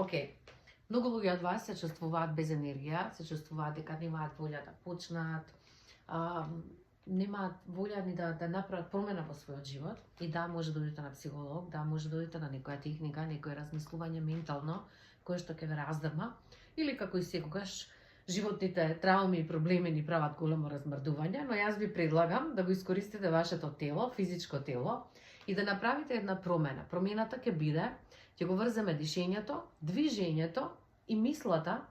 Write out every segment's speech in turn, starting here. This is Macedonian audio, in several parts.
Океј, многу луѓе од вас се чувствуваат без енергија, се чувствуваат дека немаат волја да почнат, немаат волја ни да направат промена во својот живот. И да, може да одите на психолог, да, може да одите на некоја техника, некој размислување ментално, кое што ќе ве раздрма, или како и секогаш, животните трауми и проблеми ни прават големо размрдување, но јас ви предлагам да го искористите вашето тело, физичко тело, и да направите една промена. Промената ќе биде, ќе го врземе дишењето, движењето и мислата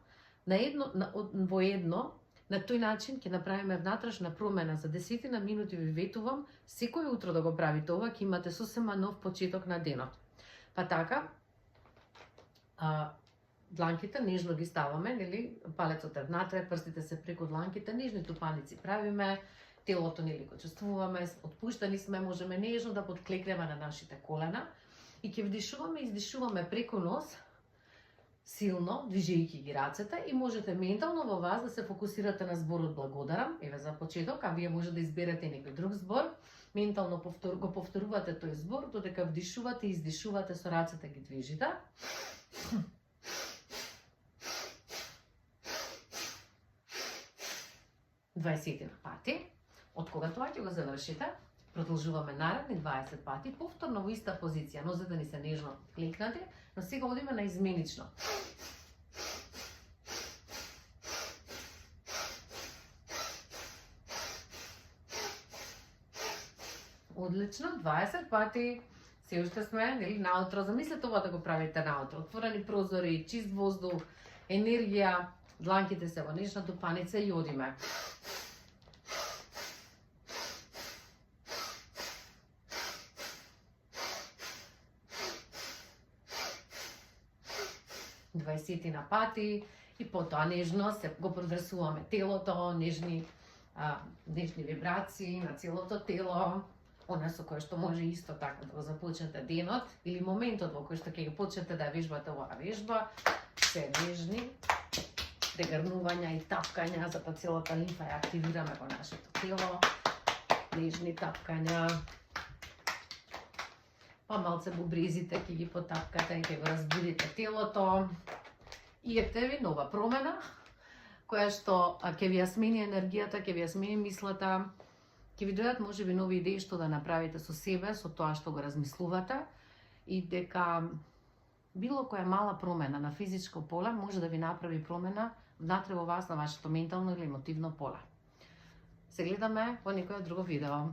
во едно. На тој начин ќе направиме внатрешна промена. За 10 минути ви ветувам, секој утро да го правите ова, ќе имате сосема нов почеток на денот. Па така, дланките нежно ги ставаме, нели, палецот е внатре, прстите се преку дланките, нежни тупаници правиме, телото нели го чувствуваме, отпуштани сме, можеме нежно да подклекнеме на нашите колена и ќе вдишуваме и издишуваме преку нос, силно, движејќи ги рацете, и можете ментално во вас да се фокусирате на зборот благодарам, еве за почеток, а вие може да изберете некој друг збор, ментално го повторувате тој збор, додека вдишувате и издишувате со рацете ги движите. 20 пати. Од кога тоа ќе го завршите, продолжуваме наредни 20 пати, повторно во иста позиција, нозете ни се нежно клекнати, но сега одиме на изменично. Одлично, 20 пати. Се уште сме, нели, наутро. Замислете ова да го правите наутро. Отворени прозори, чист воздух, енергија, дланките се во нежна тупаница и одиме. Дваесетина пати и потоа нежно се го продврсуваме телото, нежни вибрации на целото тело, она со кое што може исто така да го започнете денот или моментот во кој што ќе го почнете да вежбате оваа вежба. Се нежни прегрнувања и тапкања, за да целата лимфа ја активираме во нашето тело. Нежни тапкања. Па малце бубрезите ќе ги потапкате и ќе го разбудите телото. И ете ви нова промена, која што ќе ви ја смени енергијата, ќе ви ја смени мислата, ќе ви дојдат можеби нови идеи што да направите со себе, со тоа што го размислувате, и дека било која мала промена на физичко поле може да ви направи промена внатре во вас на вашето ментално или емотивно поле. Се гледаме во некој друго видео.